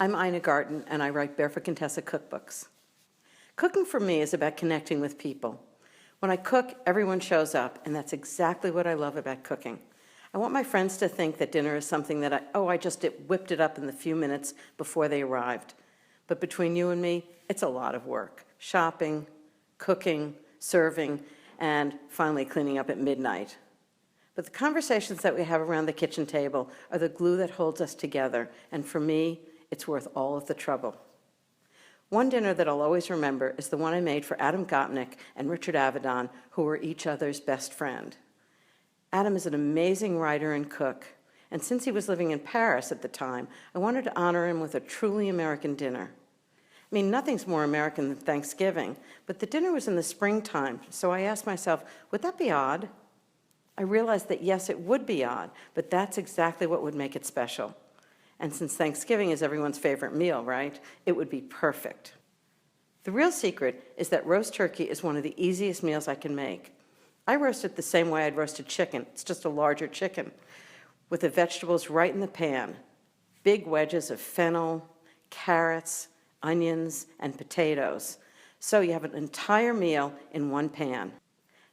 I'm Ina Garten, and I write Barefoot Contessa cookbooks. Cooking for me is about connecting with people. When I cook, everyone shows up, and that's exactly what I love about cooking. I want my friends to think that dinner is something that I just whipped it up in the few minutes before they arrived. But between you and me, it's a lot of work. Shopping, cooking, serving, and finally cleaning up at midnight. But the conversations that we have around the kitchen table are the glue that holds us together, and for me, it's worth all of the trouble. One dinner that I'll always remember is the one I made for Adam Gopnik and Richard Avedon, who were each other's best friend. Adam is an amazing writer and cook, and since he was living in Paris at the time, I wanted to honor him with a truly American dinner. I mean, nothing's more American than Thanksgiving, but the dinner was in the springtime, so I asked myself, would that be odd? I realized that yes, it would be odd, but that's exactly what would make it special. And since Thanksgiving is everyone's favorite meal, right, it would be perfect. The real secret is that roast turkey is one of the easiest meals I can make. I roast it the same way I'd roast a chicken. It's just a larger chicken, with the vegetables right in the pan. Big wedges of fennel, carrots, onions, and potatoes. So you have an entire meal in one pan.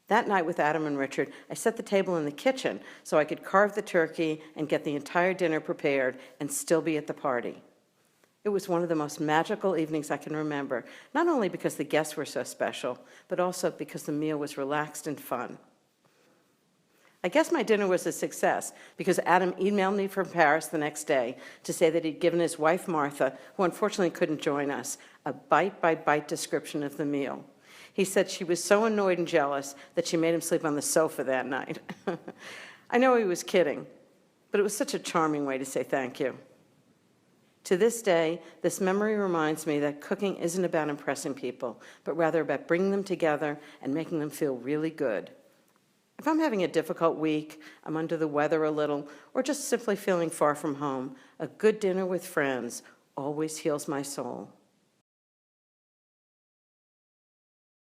That night with Adam and Richard, I set the table in the kitchen so I could carve the turkey and get the entire dinner prepared and still be at the party. It was one of the most magical evenings I can remember, not only because the guests were so special, but also because the meal was relaxed and fun. I guess my dinner was a success because Adam emailed me from Paris the next day to say that he'd given his wife, Martha, who unfortunately couldn't join us, a bite-by-bite description of the meal. He said she was so annoyed and jealous that she made him sleep on the sofa that night. I know he was kidding, but it was such a charming way to say thank you. To this day, this memory reminds me that cooking isn't about impressing people, but rather about bringing them together and making them feel really good. If I'm having a difficult week, I'm under the weather a little, or just simply feeling far from home, a good dinner with friends always heals my soul.